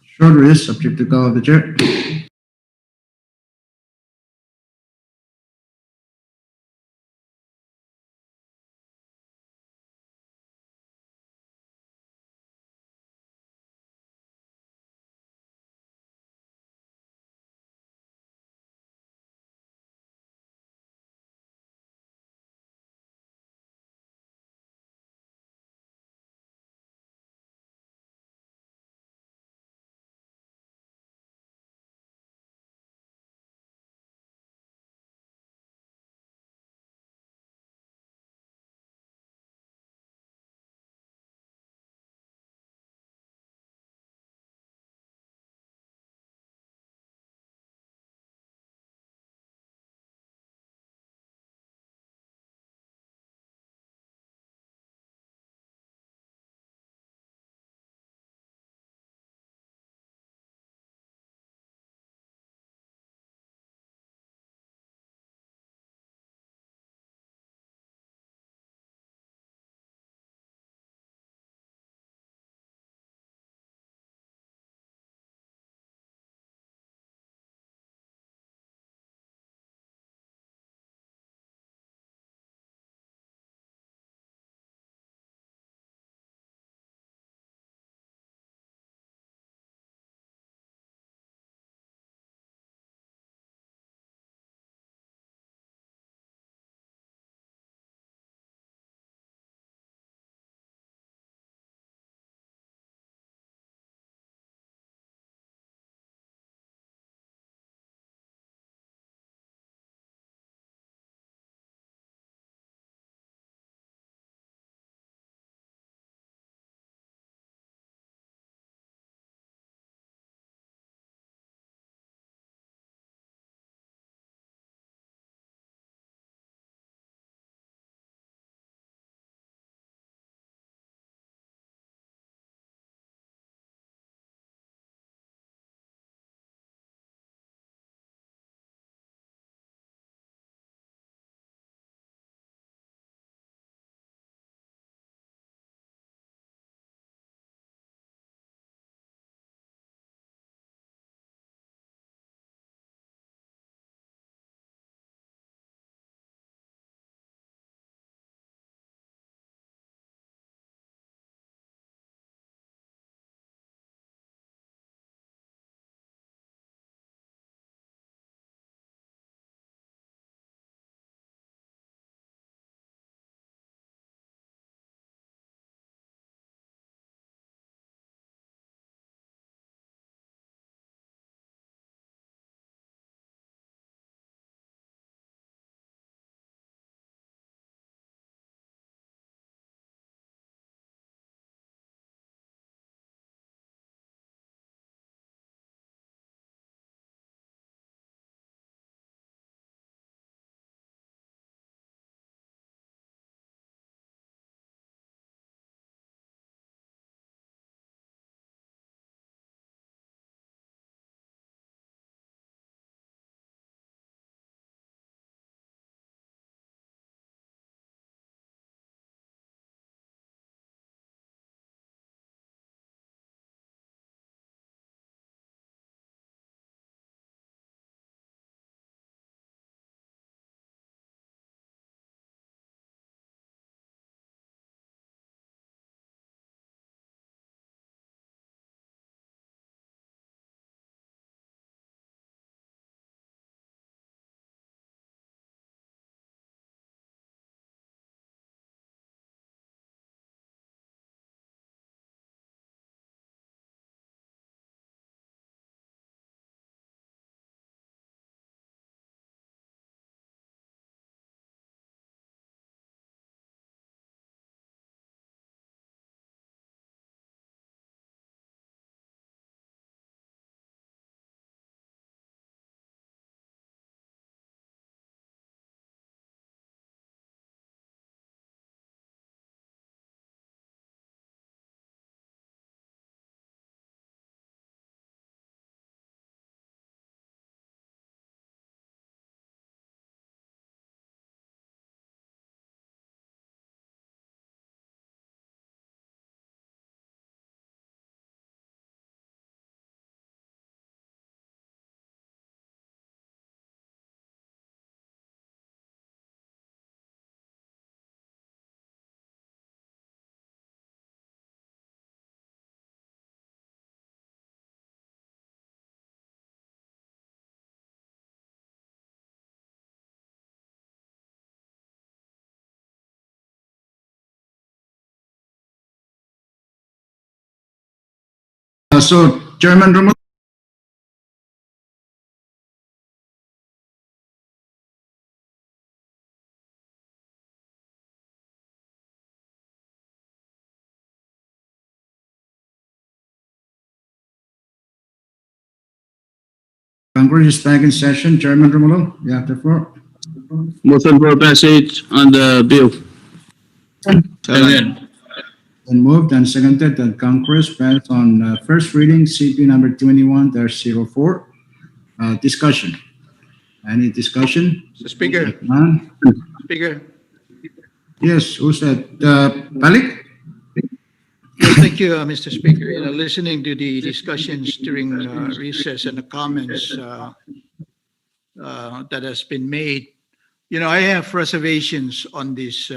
Short recess, subject to call of the chair. So Chairman Romulo, Congress is back in session. Chairman Romulo, you have the floor. Motion for passage on the bill. Second. Been moved and seconded that Congress pass on first reading CP number 21-04. Discussion. Any discussion? Mr. Speaker, None? Speaker. Yes, who said? Balik? Yes, thank you, Mr. Speaker. You know, listening to the discussions during recess and the comments that has been made, you know, I have reservations on this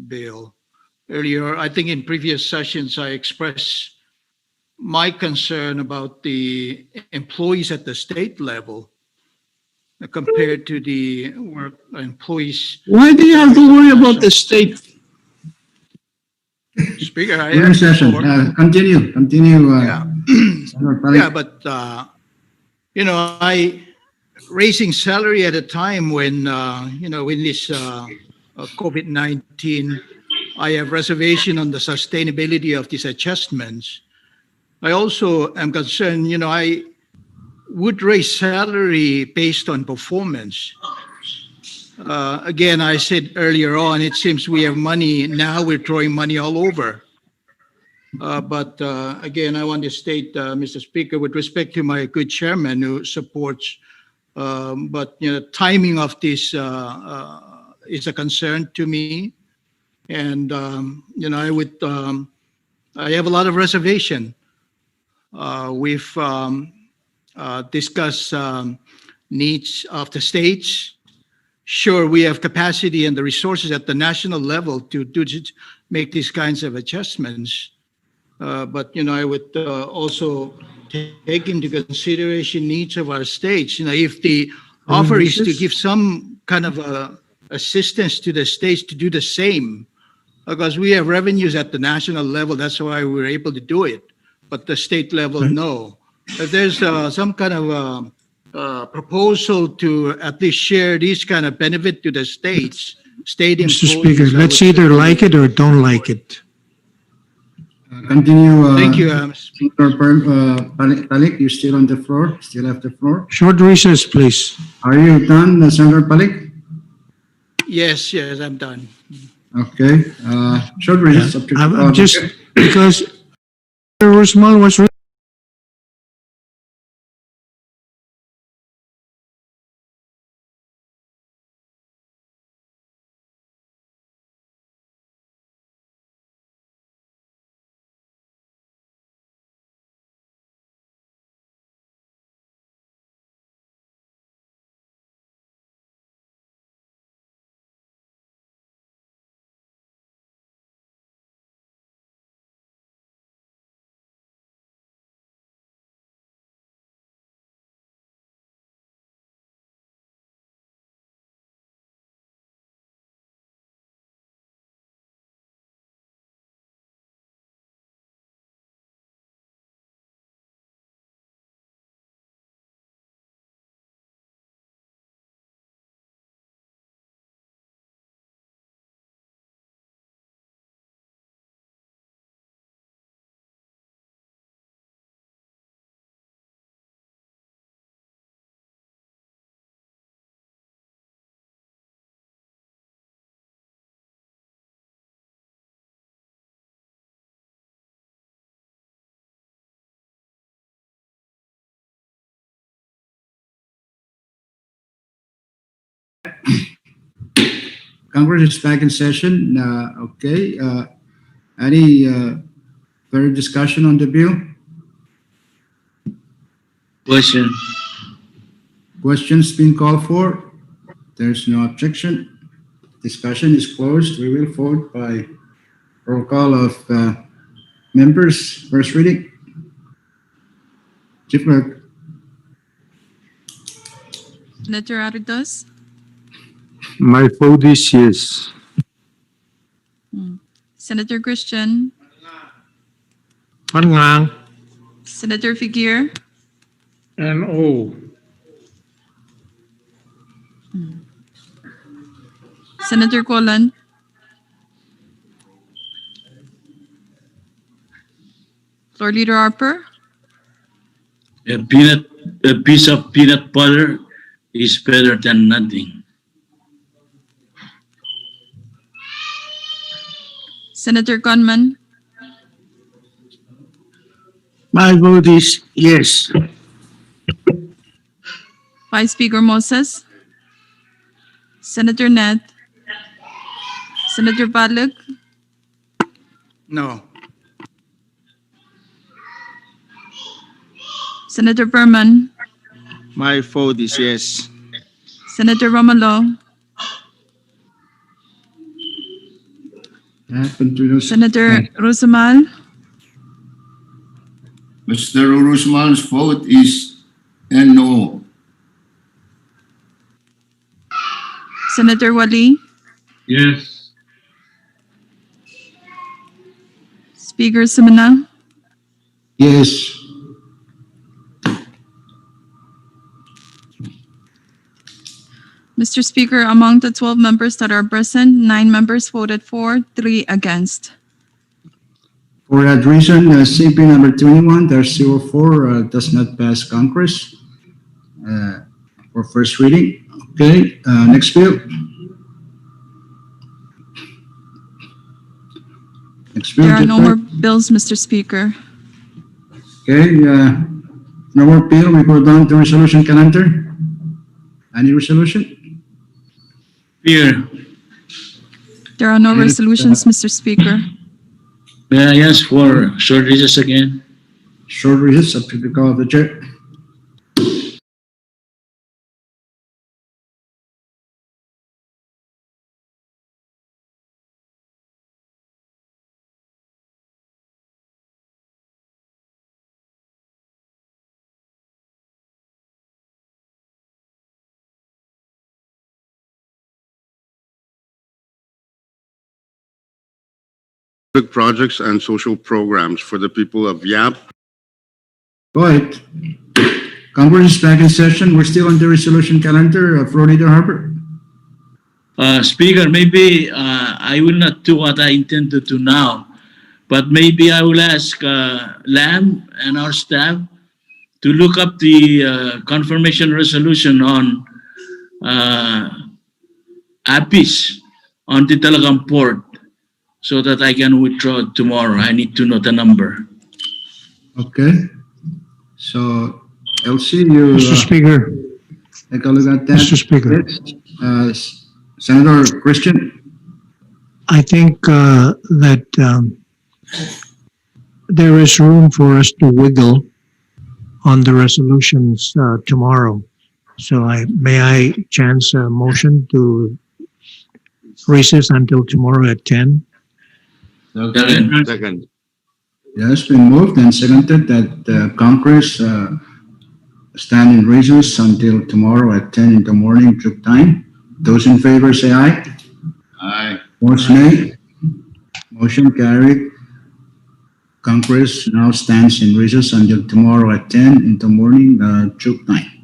bill. Earlier, I think in previous sessions, I expressed my concern about the employees at the state level compared to the work employees. Why do you have to worry about the state? Speaker, I We're in have session. before. Continue. Yeah. Senator Balik. Yeah, but, you know, raising salary at a time when, you know, in this COVID-19, I have reservation on the sustainability of these adjustments. I also am concerned, you know, I would raise salary based on performance. Again, I said earlier on, it seems we have money, now we're throwing money all over. But again, I want to state, Mr. Speaker, with respect to my good chairman who supports, but you know, timing of this is a concern to me, and you know, I have a lot of reservation. We've discussed needs of the states. Sure, we have capacity and the resources at the national level to make these kinds of adjustments. But, you know, I would also take into consideration needs of our states. You know, if the offer is to give some kind of assistance to the states to do the same, because we have revenues at the national level, that's why we're able to do it. But the state level, no. If there's some kind of proposal to at least share this kind of benefit to the states, state Mr. employees. Speaker, I let's would either certainly- like it or don't like it. Continue. Thank you, Senator Balik, you still on the floor? Still have the floor? Short recess, please. Are you done, Senator Balik? Yes, I'm done. Okay. Short recess. up to- I'm just, because Rusmal was Congress is back in session. Okay. Any further discussion on the bill? Question. Questions being called for? There's no objection. Discussion is closed. We will vote by roll call of members. First reading. Chief Clerk. Senator Aritos, My vote is yes. Senator Christian, Ngang. Senator Figueroa, NO. Senator Colan, Floor Leader Harper, A piece of peanut butter is better than nothing. Senator Gunman, My vote is yes. Vice Speaker Moses, Senator Net, Senator Badlug, No. Senator Berman, My vote is yes. Senator Romalo, Happened to those. Senator Rusamal, Mr. Urusmal's vote is NO. Senator Wali, Yes. Speaker Simona, Yes. Mr. Speaker, among the 12 members that are present, 9 members voted for, 3 against. For that reason, CP number 21-04 does not pass Congress for first reading. Okay, next bill. Next bill. There are no Judge. more bills, Mr. Speaker. Okay, no more bill. We go down to resolution calendar. Any resolution? Here, There are no resolutions, Mr. Speaker. may I ask for short recess again? Short recess up to the call of the chair. Public projects and social programs for the people of Yap. Go ahead. Congress is back in session. We're still on the resolution calendar. Floor Leader Harper. Speaker, maybe I will not do what I intend to do now, but maybe I will ask Lam and our staff to look up the confirmation resolution on APIS on the Telecom port so that I can withdraw tomorrow. I need to know the number. Okay. So, LC, you Mr. Speaker, take a look at that. Mr. Speaker. Senator Christian. I think that there is room for us to wiggle on the resolutions tomorrow. So may I chance a motion to recess until tomorrow at 10? Second. Yes, been moved and seconded that Congress stand in recess until tomorrow at 10 in the morning, Truk time. Those in favor say aye. Aye. Opposed, nay. Motion carried. Congress now stands in recess until tomorrow at 10 in the morning, Truk time.